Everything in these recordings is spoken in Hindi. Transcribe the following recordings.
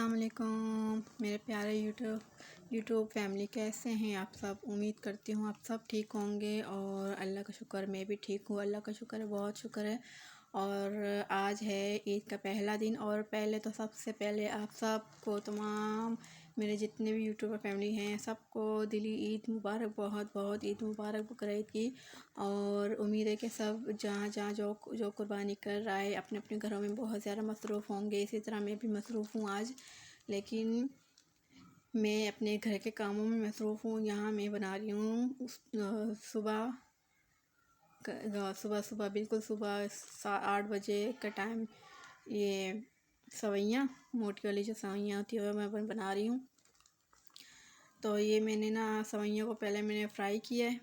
अस्सलाम वालेकुम मेरे प्यारे यूट्यूब फैमिली, कैसे हैं आप सब। उम्मीद करती हूँ आप सब ठीक होंगे और अल्लाह का शुक्र मैं भी ठीक हूँ। अल्लाह का शुक्र है, बहुत शुक्र है। और आज है ईद का पहला दिन। और पहले तो सबसे पहले आप सबको, तमाम मेरे जितने भी यूट्यूबर फैमिली हैं, सबको दिली ईद मुबारक, बहुत बहुत ईद मुबारक बकरीद की। और उम्मीद है कि सब जहाँ जहाँ जो कुर्बानी कर रहा है अपने अपने घरों में बहुत ज़्यादा मसरूफ़ होंगे। इसी तरह मैं भी मसरूफ़ हूँ आज, लेकिन मैं अपने घर के कामों में मसरूफ़ हूँ। यहाँ मैं बना रही हूँ सुबह सुबह सुबह बिल्कुल सुबह 8 बजे का टाइम। ये सवैयाँ, मोटी वाली जो सवैयाँ होती है, मैं बना रही हूँ। तो ये मैंने ना सवैयों को पहले मैंने फ्राई किया है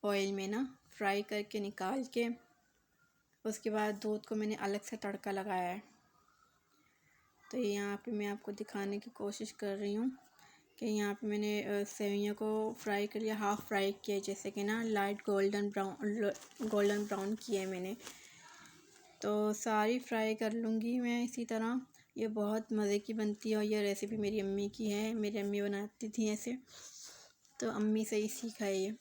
ऑयल में ना, फ्राई करके निकाल के उसके बाद दूध को मैंने अलग से तड़का लगाया है। तो यहाँ पे मैं आपको दिखाने की कोशिश कर रही हूँ कि यहाँ पे मैंने सेवइयों को फ्राई कर लिया, हाफ़ फ्राई किया, जैसे कि ना लाइट गोल्डन ब्राउन किया है मैंने। तो सारी फ्राई कर लूँगी मैं इसी तरह। ये बहुत मज़े की बनती है और ये रेसिपी मेरी अम्मी की है, मेरी अम्मी बनाती थी ऐसे, तो अम्मी से ही सीखा है ये।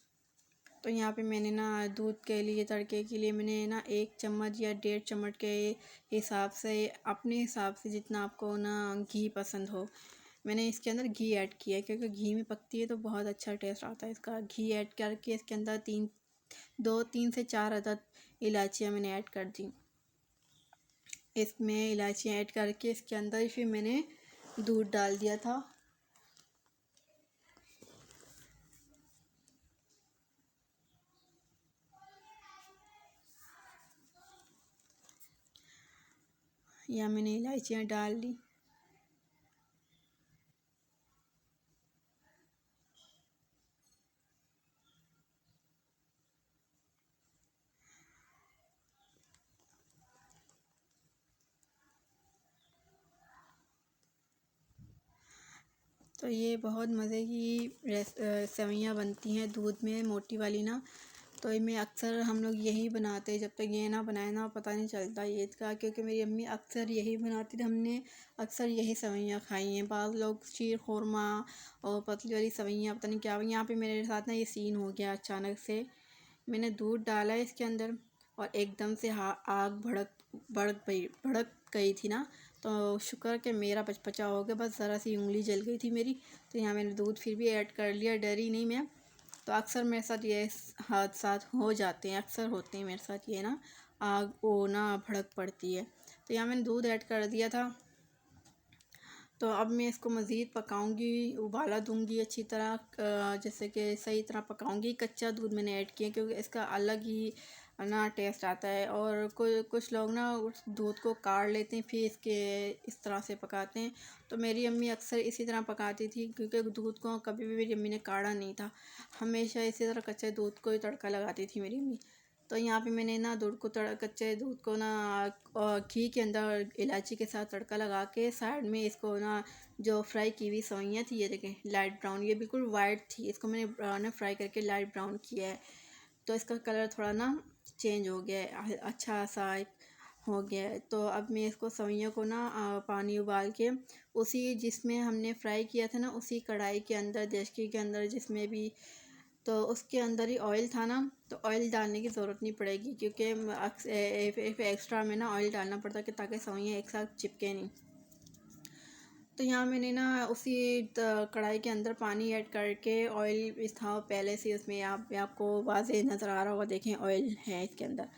तो यहाँ पे मैंने ना दूध के लिए, तड़के के लिए मैंने ना 1 चम्मच या 1.5 चम्मच के हिसाब से, अपने हिसाब से जितना आपको ना घी पसंद हो, मैंने इसके अंदर घी ऐड किया है। क्योंकि घी में पकती है तो बहुत अच्छा टेस्ट आता है इसका। घी ऐड करके इसके अंदर 3 से 4 अदद इलायचियाँ मैंने ऐड कर दी। इसमें इलायचियाँ ऐड करके इसके अंदर फिर मैंने दूध डाल दिया था। या मैंने इलायचियाँ डाल ली। तो ये बहुत मज़े की सेवइयाँ बनती हैं दूध में, मोटी वाली ना। तो ये मैं अक्सर, हम लोग यही बनाते हैं, जब तक ये ना बनाए ना पता नहीं चलता ईद का। क्योंकि मेरी अम्मी अक्सर यही बनाती थी, हमने अक्सर यही सेवइयाँ खाई हैं। बाज़ लोग शीर खुरमा और पतली वाली सेवइयाँ, पता नहीं क्या। यहाँ पे मेरे साथ ना ये सीन हो गया अचानक से। मैंने दूध डाला है इसके अंदर और एकदम से आग भड़क गई थी ना। तो शुक्र कि मेरा बचा हो गया, बस ज़रा सी उंगली जल गई थी मेरी। तो यहाँ मैंने दूध फिर भी ऐड कर लिया, डरी नहीं मैं। तो अक्सर मेरे साथ ये हादसात हो जाते हैं, अक्सर होते हैं मेरे साथ ये ना, आग वो ना भड़क पड़ती है। तो यहाँ मैंने दूध ऐड कर दिया था। तो अब मैं इसको मज़ीद पकाऊंगी, उबाला दूंगी अच्छी तरह, जैसे कि सही तरह पकाऊंगी। कच्चा दूध मैंने ऐड किया क्योंकि इसका अलग ही ना टेस्ट आता है। और कुछ लोग ना उस दूध को काढ़ लेते हैं, फिर इसके इस तरह से पकाते हैं। तो मेरी अम्मी अक्सर इसी तरह पकाती थी, क्योंकि दूध को कभी भी मेरी अम्मी ने काढ़ा नहीं था, हमेशा इसी तरह कच्चे दूध को ही तड़का लगाती थी मेरी अम्मी। तो यहाँ पे मैंने ना कच्चे दूध को ना घी के अंदर इलायची के साथ तड़का लगा के साइड में इसको ना, जो फ्राई की हुई सवैयाँ थी, ये देखें लाइट ब्राउन, ये बिल्कुल वाइट थी, इसको मैंने ना फ्राई करके लाइट ब्राउन किया है। तो इसका कलर थोड़ा ना चेंज हो गया है, अच्छा सा हो गया है। तो अब मैं इसको सवैयों को ना पानी उबाल के उसी जिसमें हमने फ्राई किया था ना, उसी कढ़ाई के अंदर, देशकी के अंदर जिसमें भी, तो उसके अंदर ही ऑयल था ना। तो ऑयल डालने की ज़रूरत नहीं पड़ेगी, क्योंकि एक्स्ट्रा में ना ऑयल डालना पड़ता है ताकि सवैयाँ एक साथ चिपके नहीं। तो यहाँ मैंने ना उसी कढ़ाई के अंदर पानी ऐड करके, ऑयल इस था पहले से, उसमें आपको वाज़े नज़र आ रहा होगा, देखें ऑयल है इसके अंदर।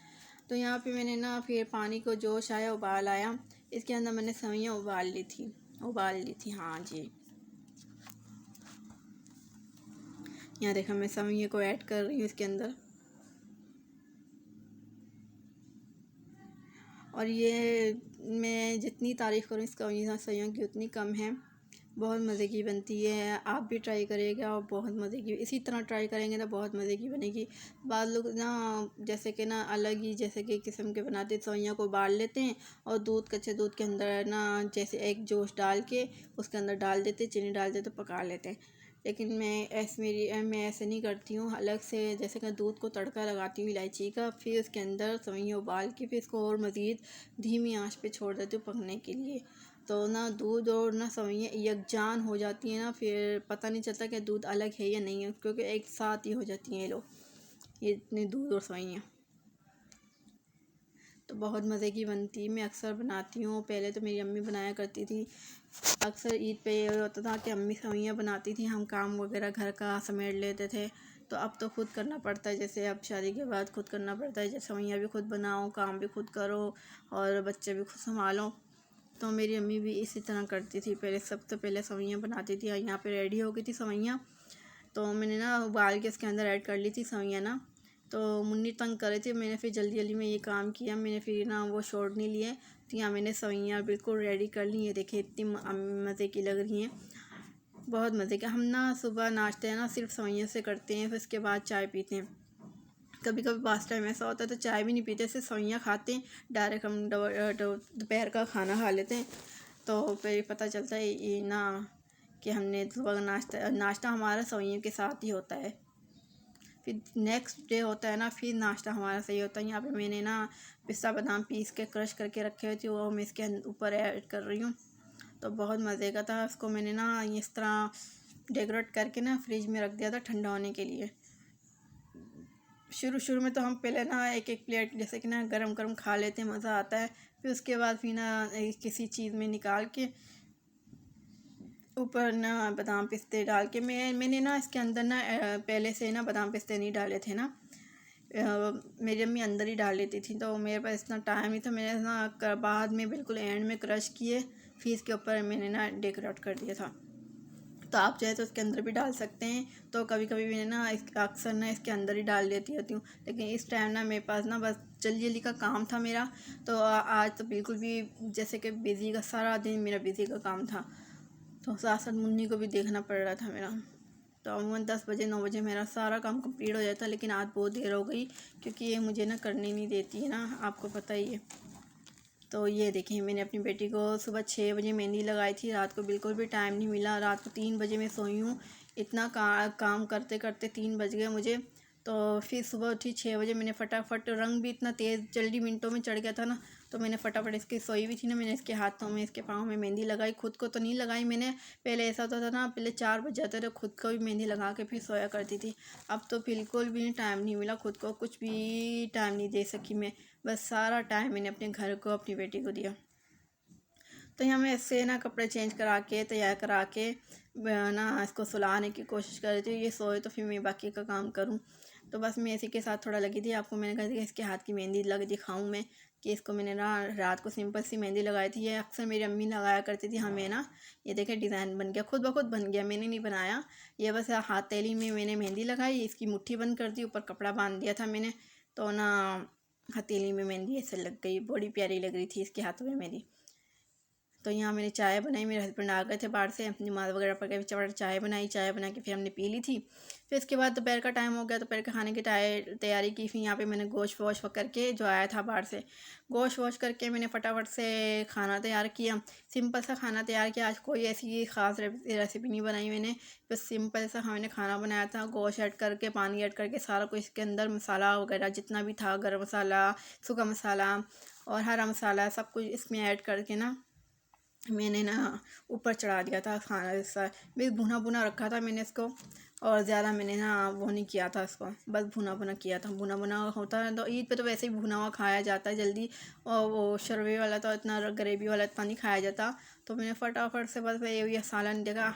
तो यहाँ पे मैंने ना फिर पानी को जोश आया, उबाल आया, इसके अंदर मैंने सवैयाँ उबाल ली थी। हाँ जी, यहाँ देखा मैं सवैयों को ऐड कर रही हूँ इसके अंदर। और ये मैं जितनी तारीफ़ करूँ इसका सवैयों की उतनी कम है। बहुत मज़े की बनती है, आप भी ट्राई करिएगा और बहुत मज़े की, इसी तरह ट्राई करेंगे तो बहुत मज़े की बनेगी। बाद लोग ना जैसे कि ना अलग ही, जैसे कि किस्म के बनाते, सवैयों को उबाल लेते हैं और कच्चे दूध के अंदर ना जैसे एक जोश डाल के उसके अंदर डाल देते, चीनी डाल देते, पका लेते हैं। लेकिन मैं ऐसे नहीं करती हूँ, अलग से जैसे कि दूध को तड़का लगाती हूँ इलायची का, फिर उसके अंदर सवैयाँ उबाल के फिर इसको और मज़ीद धीमी आंच पे छोड़ देती हूँ पकने के लिए। तो ना दूध और ना सवैयाँ यकजान हो जाती हैं ना, फिर पता नहीं चलता कि दूध अलग है या नहीं है, क्योंकि एक साथ ही हो जाती हैं ये लोग, ये इतने दूध और सवैयाँ। तो बहुत मज़े की बनती है, मैं अक्सर बनाती हूँ। पहले तो मेरी अम्मी बनाया करती थी। अक्सर ईद पे ये होता था कि अम्मी सवैयाँ बनाती थी, हम काम वगैरह घर का समेट लेते थे। तो अब तो खुद करना पड़ता है, जैसे अब शादी के बाद खुद करना पड़ता है, जैसे सवैयाँ भी खुद बनाओ, काम भी खुद करो और बच्चे भी खुद संभालो। तो मेरी अम्मी भी इसी तरह करती थी। पहले सबसे पहले सवैयाँ बनाती थी और यहाँ पे रेडी हो गई थी सवैयाँ। तो मैंने ना उबाल के इसके अंदर ऐड कर ली थी सवैयाँ ना। तो मुन्नी तंग कर रही थी, मैंने फिर जल्दी जल्दी में ये काम किया। मैंने फिर ना वो छोड़ नहीं लिए, तो यहाँ मैंने सवैयाँ बिल्कुल रेडी कर ली। ये देखिए इतनी मज़े की लग रही हैं, बहुत मज़े की। हम ना सुबह नाश्ते है ना सिर्फ सवैयों से करते हैं, फिर उसके बाद चाय पीते हैं। कभी कभी पास टाइम ऐसा होता है तो चाय भी नहीं पीते, सिर्फ सवैयाँ खाते हैं। डायरेक्ट हम दोपहर का खाना खा लेते हैं। तो फिर पता चलता है ये ना कि हमने सुबह का नाश्ता हमारा सवैयों के साथ ही होता है। फिर नेक्स्ट डे होता है ना, फिर नाश्ता हमारा सही होता है। यहाँ पे मैंने ना पिस्ता बादाम पीस के क्रश करके रखे हुए थे, वो मैं इसके ऊपर ऐड कर रही हूँ। तो बहुत मज़े का था। उसको मैंने ना इस तरह डेकोरेट करके ना फ्रिज में रख दिया था ठंडा होने के लिए। शुरू में तो हम पहले ना एक एक प्लेट जैसे कि ना गरम गरम खा लेते हैं, मज़ा आता है। फिर उसके बाद फिर ना किसी चीज़ में निकाल के ऊपर ना बादाम पिस्ते डाल के मैंने ना इसके अंदर ना पहले से ना बादाम पिस्ते नहीं डाले थे ना। मेरी अम्मी अंदर ही डाल लेती थी, तो मेरे पास इतना टाइम नहीं था। मैंने ना बाद में बिल्कुल एंड में क्रश किए, फिर इसके ऊपर मैंने ना डेकोरेट कर दिया था। तो आप चाहे तो इसके अंदर भी डाल सकते हैं। तो कभी कभी मैंने ना अक्सर ना इसके अंदर ही डाल देती होती हूँ, लेकिन इस टाइम ना मेरे पास ना बस जल्दी जल्दी का काम था मेरा। तो आज तो बिल्कुल भी जैसे कि बिज़ी का सारा दिन मेरा बिज़ी का काम था, तो साथ साथ मुन्नी को भी देखना पड़ रहा था मेरा। तो अमूमन 10 बजे 9 बजे मेरा सारा काम कंप्लीट हो जाता, लेकिन आज बहुत देर हो गई क्योंकि ये मुझे ना करने नहीं देती है ना, आपको पता ही है। तो ये देखिए मैंने अपनी बेटी को सुबह 6 बजे मेहंदी लगाई थी, रात को बिल्कुल भी टाइम नहीं मिला। रात को 3 बजे मैं सोई हूँ, इतना काम करते करते 3 बज गए मुझे। तो फिर सुबह उठी 6 बजे, मैंने फटाफट, रंग भी इतना तेज़ जल्दी मिनटों में चढ़ गया था ना, तो मैंने फटाफट इसकी सोई भी थी ना, मैंने इसके हाथों में इसके पाँव में मेहंदी लगाई। खुद को तो नहीं लगाई मैंने, पहले ऐसा होता था ना, पहले 4 बज जाते थे, खुद को भी मेहंदी लगा के फिर सोया करती थी। अब तो बिल्कुल भी टाइम नहीं मिला, खुद को कुछ भी टाइम नहीं दे सकी मैं। बस सारा टाइम मैंने अपने घर को, अपनी बेटी को दिया। तो यहाँ मैं इससे ना कपड़े चेंज करा के तैयार करा के ना इसको सुलाने की कोशिश कर रही थी। ये सोए तो फिर मैं बाकी का काम करूँ। तो बस मैं इसी के साथ थोड़ा लगी थी। आपको मैंने कहा था कि इसके हाथ की मेहंदी लग दिखाऊँ मैं, कि इसको मैंने ना रात को सिंपल सी मेहंदी लगाई थी। ये अक्सर मेरी अम्मी लगाया करती थी हमें ना। ये देखे डिज़ाइन बन गया, खुद ब खुद बन गया, मैंने नहीं बनाया। ये बस हथेली में मैंने मेहंदी लगाई, इसकी मुट्ठी बंद कर दी, ऊपर कपड़ा बांध दिया था मैंने, तो ना हथेली में मेहंदी ऐसे लग गई, बड़ी प्यारी लग रही थी इसके हाथों में मेरी। तो यहाँ मैंने चाय बनाई, मेरे हस्बैंड आ गए थे बाहर से, नमाज़ वगैरह पढ़ के चढ़ चाय बनाई, चाय बना के फिर हमने पी ली थी। फिर उसके बाद दोपहर का टाइम हो गया, दोपहर के खाने की तैयारी की। फिर यहाँ पे मैंने गोश्त वॉश करके, जो आया था बाहर से, गोश्त वॉश करके मैंने फटाफट से खाना तैयार किया। सिंपल सा खाना तैयार किया, आज कोई ऐसी ख़ास रेसिपी नहीं बनाई मैंने, बस सिंपल सा मैंने खाना बनाया था। गोश्त ऐड करके, पानी ऐड करके, सारा कुछ इसके अंदर मसाला वगैरह जितना भी था, गर्म मसाला, सूखा मसाला और हरा मसाला, सब कुछ इसमें ऐड करके ना मैंने ना ऊपर चढ़ा दिया था खाना। जैसा बस भुना भुना रखा था मैंने इसको, और ज़्यादा मैंने ना वो नहीं किया था इसको, बस भुना भुना किया था। भुना भुना होता है तो ईद पे तो वैसे ही भुना हुआ खाया जाता है जल्दी, और वो शरबे वाला तो इतना, ग्रेवी वाला इतना नहीं खाया जाता। तो मैंने फटाफट से बस ये सालन देखा,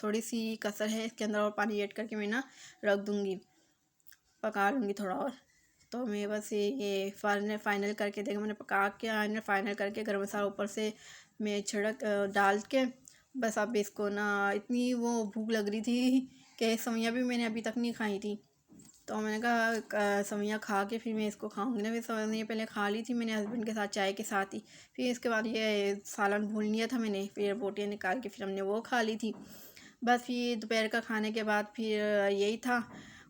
थोड़ी सी कसर है इसके अंदर, और पानी ऐड करके मैं ना रख दूँगी, पका लूँगी थोड़ा और। तो मैं बस ये फाइनल करके देखा, मैंने पका के फाइनल करके गरम मसाला ऊपर से मैं छिड़क डाल के, बस अब इसको ना, इतनी वो भूख लग रही थी कि सवैयाँ भी मैंने अभी तक नहीं खाई थी। तो मैंने कहा सवैयाँ खा के फिर मैं इसको खाऊंगी ना। फिर सवैयाँ पहले खा ली थी मैंने हस्बैंड के साथ चाय के साथ ही। फिर इसके बाद ये सालन भून लिया था मैंने, फिर बोटियाँ निकाल के फिर हमने वो खा ली थी। बस फिर दोपहर का खाने के बाद फिर यही था।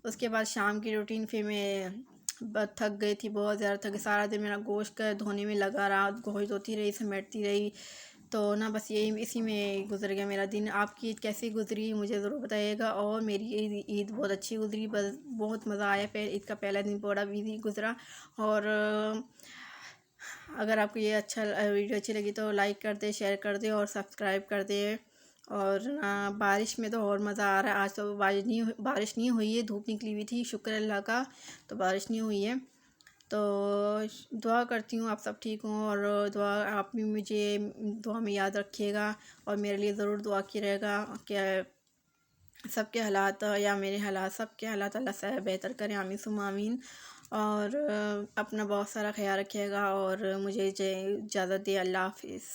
उसके बाद शाम की रूटीन, फिर मैं थक गई थी, बहुत ज़्यादा थक गई। सारा दिन मेरा गोश्त का धोने में लगा रहा, गोश्त धोती रही, समेटती रही। तो ना बस यही इसी में गुजर गया मेरा दिन। आपकी ईद कैसी गुजरी मुझे ज़रूर बताइएगा। और मेरी ईद बहुत अच्छी गुजरी, बस बहुत मज़ा आया। ईद का पहला दिन बड़ा बिजी गुजरा। और अगर आपको ये वीडियो अच्छी लगी तो लाइक कर दे, शेयर कर दे और सब्सक्राइब कर दे। और बारिश में तो और मज़ा आ रहा है। आज तो बारिश नहीं हुई है, धूप निकली हुई थी, शुक्र अल्लाह का, तो बारिश नहीं हुई है। तो दुआ करती हूँ आप सब ठीक हों, और दुआ आप भी मुझे दुआ में याद रखिएगा और मेरे लिए ज़रूर दुआ कीजिएगा कि सबके हालात या मेरे हालात, सबके हालात अल्लाह से बेहतर करें, आमीन सुम्मा आमीन। और अपना बहुत सारा ख्याल रखिएगा और मुझे इजाज़त दिए। अल्लाह हाफिज़।